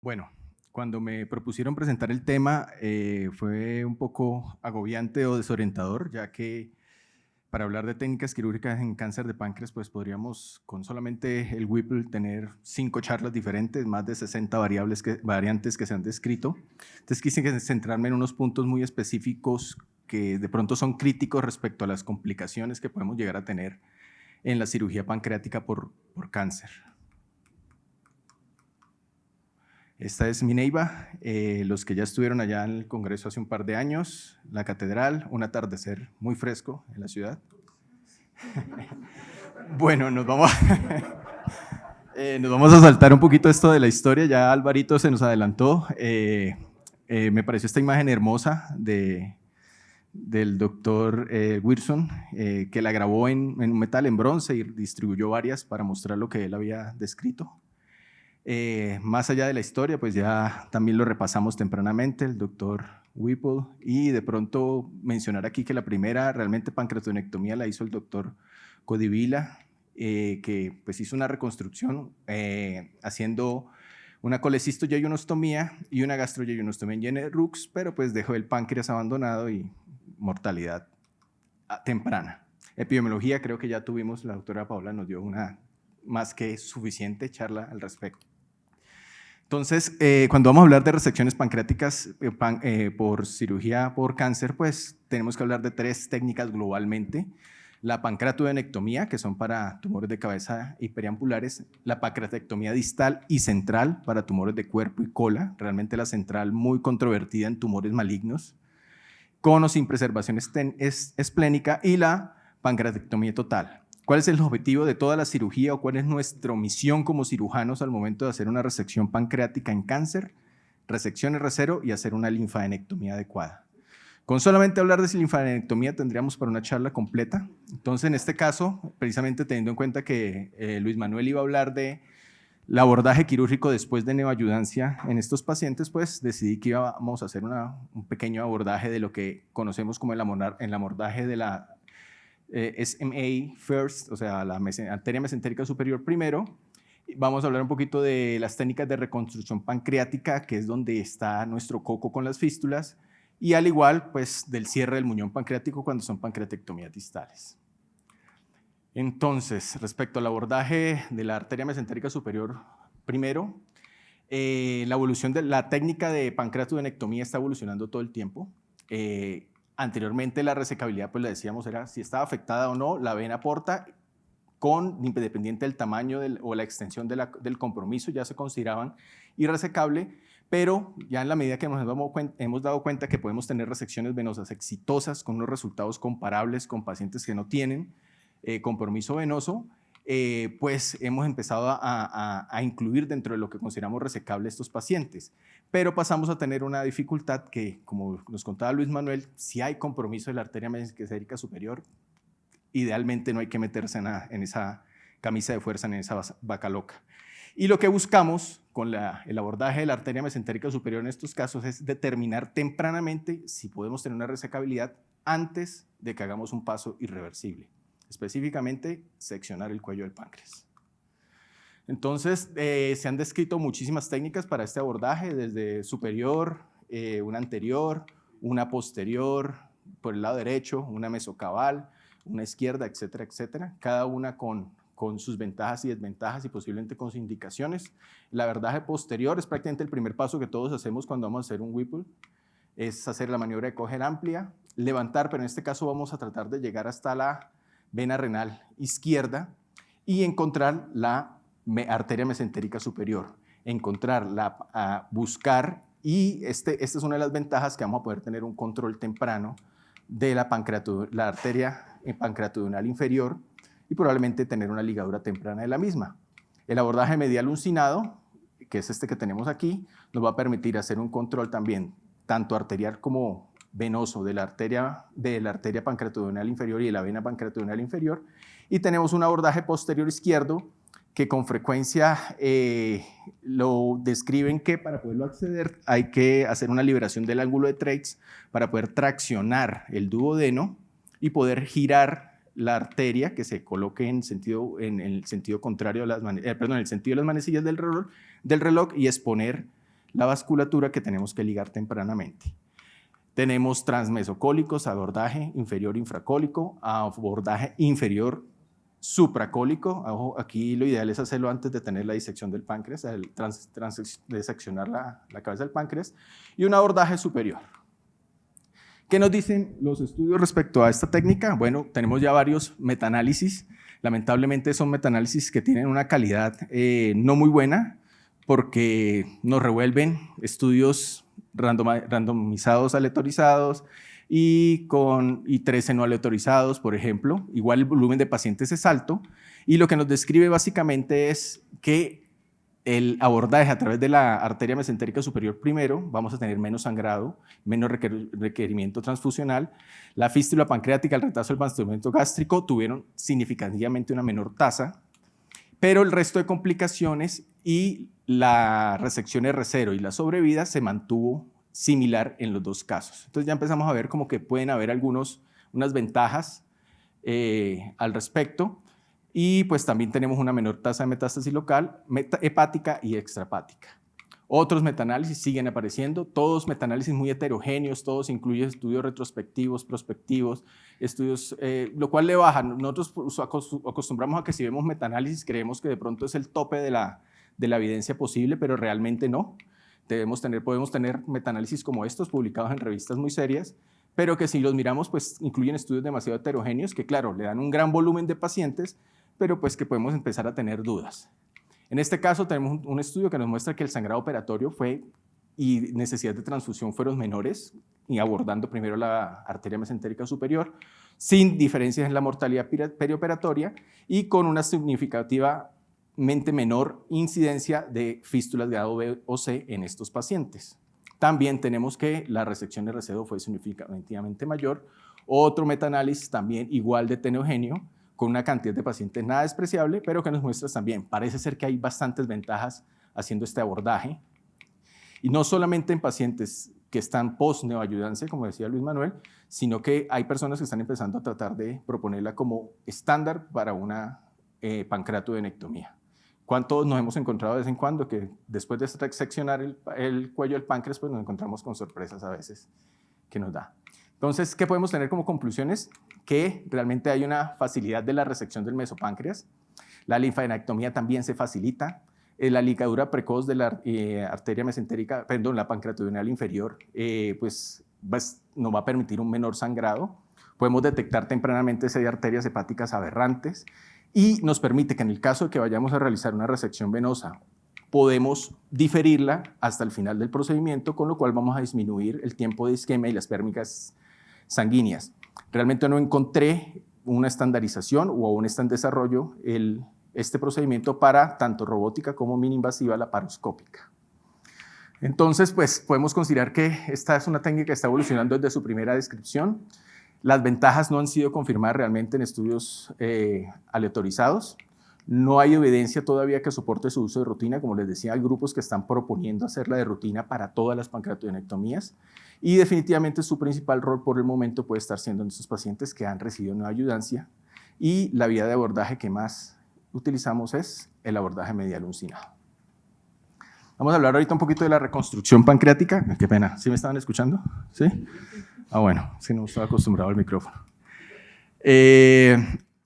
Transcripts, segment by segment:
Bueno, cuando me propusieron presentar el tema fue un poco agobiante o desorientador, ya que para hablar de técnicas quirúrgicas en cáncer de páncreas, pues podríamos con solamente el Whipple tener 5 charlas diferentes, más de 60 variantes que se han descrito. Entonces quise centrarme en unos puntos muy específicos que de pronto son críticos respecto a las complicaciones que podemos llegar a tener en la cirugía pancreática por cáncer. Esta es Mineiva, los que ya estuvieron allá en el Congreso hace un par de años, la catedral, un atardecer muy fresco en la ciudad. Bueno, nos vamos a saltar un poquito esto de la historia, ya Alvarito se nos adelantó. Me pareció esta imagen hermosa del doctor Wilson, que la grabó en un metal, en bronce, y distribuyó varias para mostrar lo que él había descrito. Más allá de la historia, pues ya también lo repasamos tempranamente, el doctor Whipple, y de pronto mencionar aquí que la primera realmente pancreatonectomía la hizo el doctor Codivila, que pues hizo una reconstrucción haciendo una colecistoyeyunostomía y una gastroyeyunostomía en Jenner-Rux, pero pues dejó el páncreas abandonado y mortalidad temprana. Epidemiología, creo que ya tuvimos, la doctora Paola nos dio una más que suficiente charla al respecto. Entonces, cuando vamos a hablar de resecciones pancreáticas por cirugía por cáncer, pues tenemos que hablar de 3 técnicas globalmente. La pancreatodenectomía, que son para tumores de cabeza y periampulares, la pancreatectomía distal y central para tumores de cuerpo y cola, realmente la central muy controvertida en tumores malignos, con o sin preservación esplénica, y la pancreatectomía total. ¿Cuál es el objetivo de toda la cirugía o cuál es nuestra misión como cirujanos al momento de hacer una resección pancreática en cáncer? Resección R0 y hacer una linfadenectomía adecuada. Con solamente hablar de linfadenectomía tendríamos para una charla completa. Entonces, en este caso, precisamente teniendo en cuenta que Luis Manuel iba a hablar de el abordaje quirúrgico después de neoayudancia en estos pacientes, pues decidí que íbamos a hacer un pequeño abordaje de lo que conocemos como el abordaje de la SMA first, o sea, la arteria mesentérica superior primero. Vamos a hablar un poquito de las técnicas de reconstrucción pancreática, que es donde está nuestro coco con las fístulas, y al igual, pues, del cierre del muñón pancreático cuando son pancreatectomías distales. Entonces, respecto al abordaje de la arteria mesentérica superior primero, la evolución de la técnica de pancreatodenectomía está evolucionando todo el tiempo. Anteriormente la resecabilidad, pues le decíamos, era si estaba afectada o no, la vena porta, independiente del tamaño o la extensión del compromiso, ya se consideraban irresecable, pero ya en la medida que nos hemos dado cuenta que podemos tener resecciones venosas exitosas con unos resultados comparables con pacientes que no tienen compromiso venoso, pues hemos empezado a incluir dentro de lo que consideramos resecable estos pacientes. Pero pasamos a tener una dificultad que, como nos contaba Luis Manuel, si hay compromiso de la arteria mesentérica superior, idealmente no hay que meterse en esa camisa de fuerza, en esa vaca loca. Y lo que buscamos con el abordaje de la arteria mesentérica superior en estos casos es determinar tempranamente si podemos tener una resecabilidad antes de que hagamos un paso irreversible, específicamente seccionar el cuello del páncreas. Entonces, se han descrito muchísimas técnicas para este abordaje, desde superior, una anterior, una posterior, por el lado derecho, una mesocabal, una izquierda, etcétera, etcétera, cada una con sus ventajas y desventajas y posiblemente con sus indicaciones. El abordaje posterior es prácticamente el primer paso que todos hacemos cuando vamos a hacer un Whipple, es hacer la maniobra de coger amplia, levantar, pero en este caso vamos a tratar de llegar hasta la vena renal izquierda y encontrar la arteria mesentérica superior, buscar, y esta es una de las ventajas que vamos a poder tener un control temprano de la arteria pancreatodenal inferior y probablemente tener una ligadura temprana de la misma. El abordaje medial uncinado, que es este que tenemos aquí, nos va a permitir hacer un control también, tanto arterial como venoso, de la arteria pancreatodenal inferior y de la vena pancreatodenal inferior, y tenemos un abordaje posterior izquierdo que con frecuencia lo describen que para poderlo acceder hay que hacer una liberación del ángulo de Treitz para poder traccionar el duodeno y poder girar la arteria que se coloque en el sentido contrario en el sentido de las manecillas del reloj y exponer la vasculatura que tenemos que ligar tempranamente. Tenemos transmesocólicos, abordaje inferior infracólico, abordaje inferior supracólico. Ojo, aquí lo ideal es hacerlo antes de tener la disección del páncreas, diseccionar la cabeza del páncreas, y un abordaje superior. ¿Qué nos dicen los estudios respecto a esta técnica? Bueno, tenemos ya varios metaanálisis. Lamentablemente son metaanálisis que tienen una calidad no muy buena porque nos revuelven estudios randomizados aleatorizados y 13 no aleatorizados, por ejemplo. Igual el volumen de pacientes es alto y lo que nos describe básicamente es que el abordaje a través de la arteria mesentérica superior primero, vamos a tener menos sangrado, menos requerimiento transfusional. La fístula pancreática, el retraso del vaciamiento gástrico tuvieron significativamente una menor tasa, pero el resto de complicaciones y la resección R0 y la sobrevida se mantuvo similar en los dos casos. Entonces ya empezamos a ver como que pueden haber unas ventajas al respecto. Y pues también tenemos una menor tasa de metástasis local, hepática y extrahepática. Otros metaanálisis siguen apareciendo, todos metaanálisis muy heterogéneos, todos incluyen estudios retrospectivos, prospectivos, estudios, lo cual le baja. Nosotros acostumbramos a que si vemos metaanálisis creemos que de pronto es el tope de la evidencia posible, pero realmente no. Podemos tener metaanálisis como estos publicados en revistas muy serias, pero que si los miramos pues incluyen estudios demasiado heterogéneos que claro, le dan un gran volumen de pacientes, pero pues que podemos empezar a tener dudas. En este caso tenemos un estudio que nos muestra que el sangrado operatorio y necesidad de transfusión fueron menores, y abordando primero la arteria mesentérica superior, sin diferencias en la mortalidad perioperatoria y con una significativamente menor incidencia de fístulas grado B o C en estos pacientes. También tenemos que la resección R0 fue significativamente mayor. Otro metaanálisis también igual de heterogéneo, con una cantidad de pacientes nada despreciable, pero que nos muestra también, parece ser que hay bastantes ventajas haciendo este abordaje. Y no solamente en pacientes que están post-neoayudancia, como decía Luis Manuel, sino que hay personas que están empezando a tratar de proponerla como estándar para una pancreatodenectomía. ¿Cuántos nos hemos encontrado de vez en cuando que después de seccionar el cuello del páncreas, pues nos encontramos con sorpresas a veces que nos da? Entonces, ¿qué podemos tener como conclusiones? Que realmente hay una facilidad de la resección del mesopáncreas. La linfadenectomía también se facilita. La ligadura precoz de la arteria mesentérica, perdón, la pancreatodenal inferior, pues nos va a permitir un menor sangrado. Podemos detectar tempranamente si hay arterias hepáticas aberrantes y nos permite que en el caso de que vayamos a realizar una resección venosa, podemos diferirla hasta el final del procedimiento, con lo cual vamos a disminuir el tiempo de isquemia y las pérmicas sanguíneas. Realmente no encontré una estandarización o aún está en desarrollo este procedimiento para tanto robótica como mini-invasiva laparoscópica. Entonces, pues podemos considerar que esta es una técnica que está evolucionando desde su primera descripción. Las ventajas no han sido confirmadas realmente en estudios aleatorizados. No hay evidencia todavía que soporte su uso de rutina. Como les decía, hay grupos que están proponiendo hacerla de rutina para todas las pancreatodenectomías y definitivamente su principal rol por el momento puede estar siendo en estos pacientes que han recibido neoayudancia y la vía de abordaje que más utilizamos es el abordaje medial uncinado. Vamos a hablar ahorita un poquito de la reconstrucción pancreática. Qué pena, ¿sí me estaban escuchando? ¿Sí? Ah, bueno, es que no estaba acostumbrado al micrófono.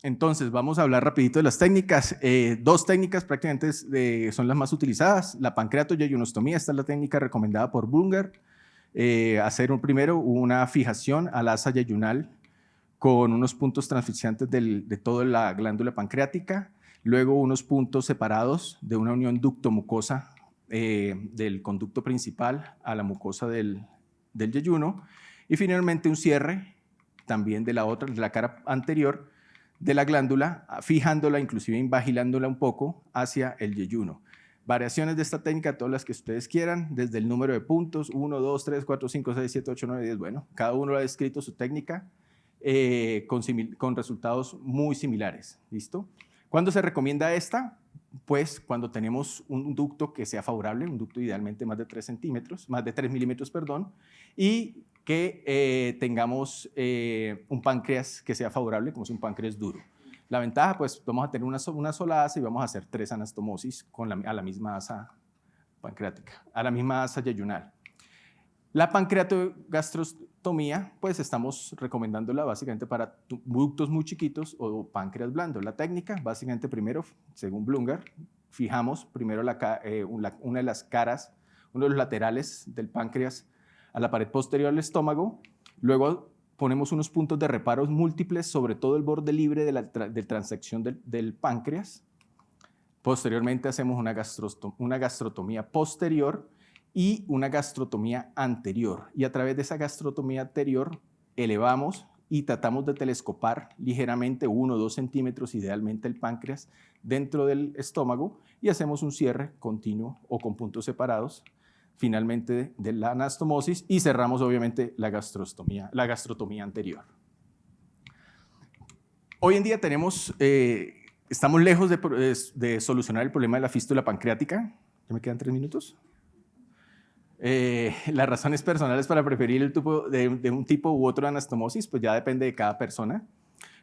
Entonces, vamos a hablar rapidito de las técnicas. Dos técnicas prácticamente son las más utilizadas. La pancreatoyeyunostomía, esta es la técnica recomendada por Bunger. Hacer primero una fijación al asa yeyunal con unos puntos transficiantes de toda la glándula pancreática, luego unos puntos separados de una unión ducto-mucosa del conducto principal a la mucosa del yeyuno, y finalmente un cierre también de la cara anterior de la glándula, fijándola, inclusive invagilándola un poco hacia el yeyuno. Variaciones de esta técnica, todas las que ustedes quieran, desde el número de puntos, 1, 2, 3, 4, 5, 6, 7, 8, 9, 10, bueno, cada uno ha descrito su técnica con resultados muy similares, ¿listo? ¿Cuándo se recomienda esta? Pues cuando tenemos un ducto que sea favorable, un ducto idealmente más de 3 centímetros, más de 3 milímetros, perdón, y que tengamos un páncreas que sea favorable, como es un páncreas duro. La ventaja, pues vamos a tener una sola asa y vamos a hacer 3 anastomosis a la misma asa pancreática, a la misma asa yeyunal. La pancreatogastrostomía, pues estamos recomendándola básicamente para ductos muy chiquitos o páncreas blando. La técnica, básicamente primero, según Blungar, fijamos primero una de las caras, uno de los laterales del páncreas a la pared posterior del estómago, luego ponemos unos puntos de reparos múltiples sobre todo el borde libre de transección del páncreas. Posteriormente hacemos una gastrotomía posterior y una gastrotomía anterior. Y a través de esa gastrotomía anterior elevamos y tratamos de telescopar ligeramente 1 o 2 centímetros, idealmente el páncreas, dentro del estómago y hacemos un cierre continuo o con puntos separados, finalmente de la anastomosis y cerramos obviamente la gastrotomía anterior. Hoy en día estamos lejos de solucionar el problema de la fístula pancreática. ¿Ya me quedan 3 minutos? Las razones personales para preferir el tipo de un tipo u otro de anastomosis, pues ya depende de cada persona.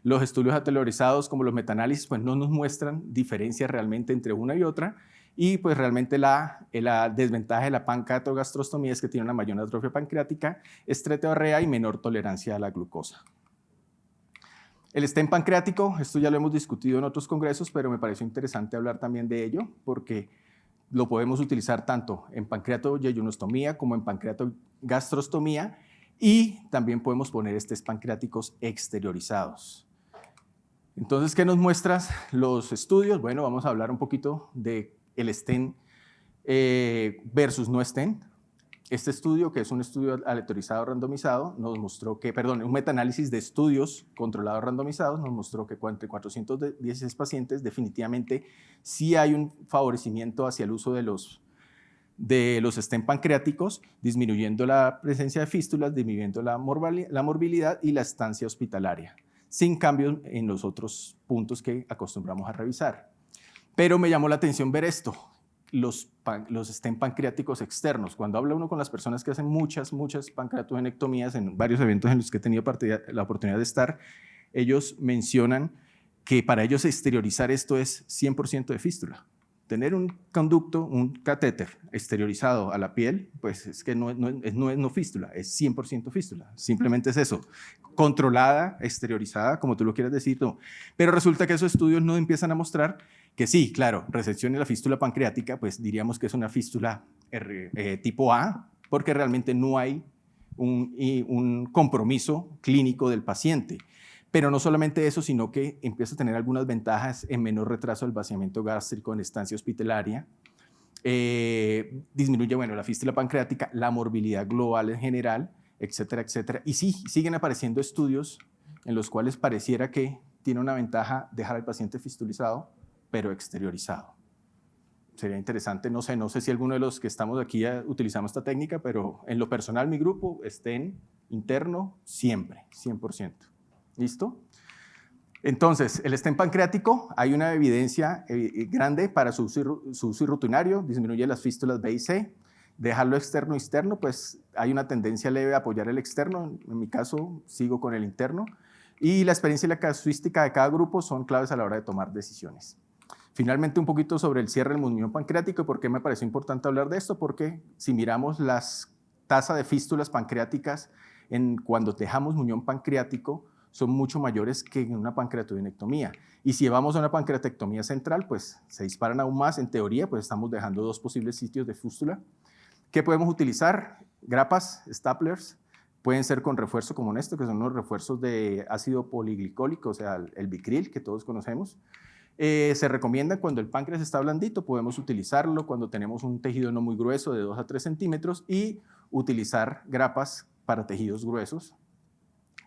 Los estudios atelorizados como los metaanálisis pues no nos muestran diferencia realmente entre una y otra y pues realmente la desventaja de la pancreatogastrostomía es que tiene una mayor atrofia pancreática, estretiorrea y menor tolerancia a la glucosa. El stent pancreático, esto ya lo hemos discutido en otros congresos, pero me pareció interesante hablar también de ello porque lo podemos utilizar tanto en pancreatoyeyunostomía como en pancreatogastrostomía y también podemos poner stents pancreáticos exteriorizados. Entonces, ¿qué nos muestran los estudios? Bueno, vamos a hablar un poquito del stent versus no stent. Este estudio, que es un estudio aleatorizado randomizado, nos mostró que, un metaanálisis de estudios controlados randomizados, nos mostró que entre 416 pacientes definitivamente sí hay un favorecimiento hacia el uso de los stent pancreáticos, disminuyendo la presencia de fístulas, disminuyendo la morbilidad y la estancia hospitalaria, sin cambios en los otros puntos que acostumbramos a revisar. Pero me llamó la atención ver esto. Los stent pancreáticos externos. Cuando habla uno con las personas que hacen muchas pancreatogenectomías en varios eventos en los que he tenido la oportunidad de estar, ellos mencionan que para ellos exteriorizar esto es 100% de fístula. Tener un conducto, un catéter exteriorizado a la piel, pues es que no es fístula, es 100% fístula. Simplemente es eso, controlada, exteriorizada, como tú lo quieras decir. No. Pero resulta que esos estudios no empiezan a mostrar que sí, claro, resección de la fístula pancreática, pues diríamos que es una fístula tipo A, porque realmente no hay un compromiso clínico del paciente. Pero no solamente eso, sino que empieza a tener algunas ventajas en menor retraso del vaciamiento gástrico en estancia hospitalaria, disminuye la fístula pancreática, la morbilidad global en general, etcétera, etcétera. Y sí, siguen apareciendo estudios en los cuales pareciera que tiene una ventaja dejar al paciente fistulizado, pero exteriorizado. Sería interesante, no sé si alguno de los que estamos aquí ya utilizamos esta técnica, pero en lo personal mi grupo stent interno siempre, 100%. ¿Listo? Entonces, el stent pancreático, hay una evidencia grande para su uso rutinario, disminuye las fístulas B y C. Dejarlo externo, pues hay una tendencia leve a apoyar el externo, en mi caso sigo con el interno, y la experiencia y la casuística de cada grupo son claves a la hora de tomar decisiones. Finalmente, un poquito sobre el cierre del muñón pancreático. ¿Por qué me pareció importante hablar de esto? Porque si miramos las tasas de fístulas pancreáticas cuando dejamos muñón pancreático, son mucho mayores que en una pancreatogenectomía. Y si llevamos a una pancreatectomía central, pues se disparan aún más. En teoría, pues estamos dejando 2 posibles sitios de fístula. ¿Qué podemos utilizar? Grapas, staplers, pueden ser con refuerzo como esto, que son los refuerzos de ácido poliglicólico, o sea, el Vicryl, que todos conocemos. Se recomienda cuando el páncreas está blandito, podemos utilizarlo cuando tenemos un tejido no muy grueso de 2 a 3 centímetros y utilizar grapas para tejidos gruesos.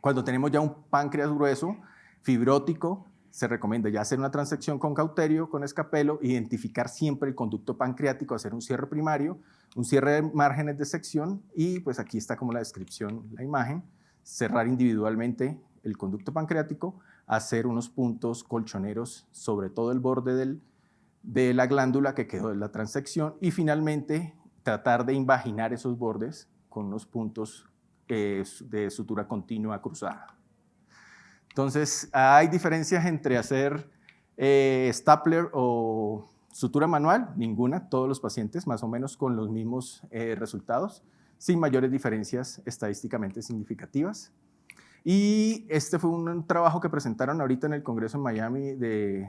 Cuando tenemos ya un páncreas grueso, fibrótico, se recomienda ya hacer una transección con cauterio, con escapelo, identificar siempre el conducto pancreático, hacer un cierre primario, un cierre de márgenes de sección y pues aquí está como la descripción, la imagen, cerrar individualmente el conducto pancreático, hacer unos puntos colchoneros sobre todo el borde de la glándula que quedó de la transección y finalmente tratar de invaginar esos bordes con unos puntos de sutura continua cruzada. Entonces, hay diferencias entre hacer stapler o Sutura manual, ninguna, todos los pacientes más o menos con los mismos resultados, sin mayores diferencias estadísticamente significativas. Y este fue un trabajo que presentaron ahorita en el Congreso en Miami de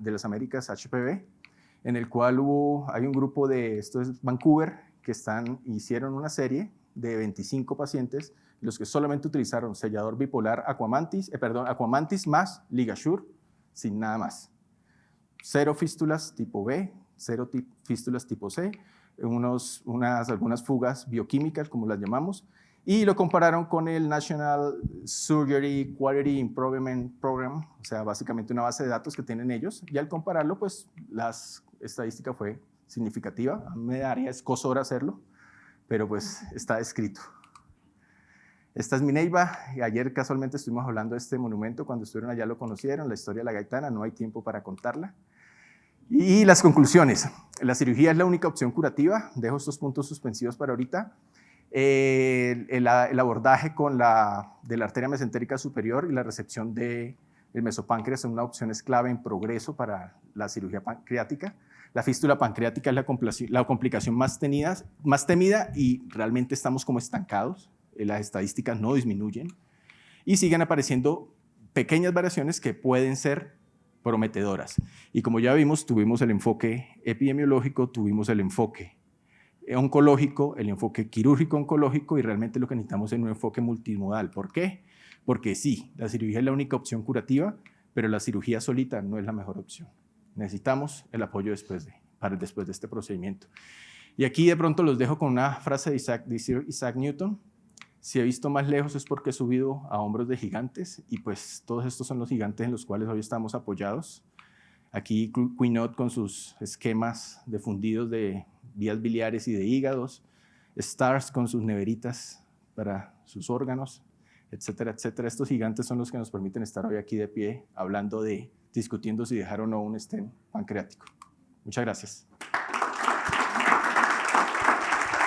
las Américas HPV, en el cual hay un grupo de, esto es Vancouver, que hicieron una serie de 25 pacientes, los que solamente utilizaron sellador bipolar Aquamantis más Ligasure, sin nada más. 0 fístulas tipo B, 0 fístulas tipo C, algunas fugas bioquímicas, como las llamamos, y lo compararon con el National Surgery Quality Improvement Program, o sea, básicamente una base de datos que tienen ellos, y al compararlo, pues, la estadística fue significativa. A mí me daría escozor hacerlo, pero pues está escrito. Esta es Mineiva, y ayer casualmente estuvimos hablando de este monumento, cuando estuvieron allá lo conocieron, la historia de la Gaitana, no hay tiempo para contarla. Y las conclusiones, la cirugía es la única opción curativa, dejo estos puntos suspensivos para ahorita. El abordaje de la arteria mesentérica superior y la resección del mesopáncreas son una opción clave en progreso para la cirugía pancreática. La fístula pancreática es la complicación más temida y realmente estamos como estancados. Las estadísticas no disminuyen y siguen apareciendo pequeñas variaciones que pueden ser prometedoras. Y como ya vimos, tuvimos el enfoque epidemiológico, tuvimos el enfoque oncológico, el enfoque quirúrgico oncológico y realmente lo que necesitamos es un enfoque multimodal. ¿Por qué? Porque sí, la cirugía es la única opción curativa, pero la cirugía solita no es la mejor opción. Necesitamos el apoyo después de este procedimiento. Y aquí de pronto los dejo con una frase de Isaac Newton. Si he visto más lejos es porque he subido a hombros de gigantes y pues todos estos son los gigantes en los cuales hoy estamos apoyados. Aquí Quinault con sus esquemas de fundidos de vías biliares y de hígados, Stars con sus neveritas para sus órganos, etcétera, etcétera. Estos gigantes son los que nos permiten estar hoy aquí de pie hablando discutiendo si dejar o no un stent pancreático. Muchas gracias.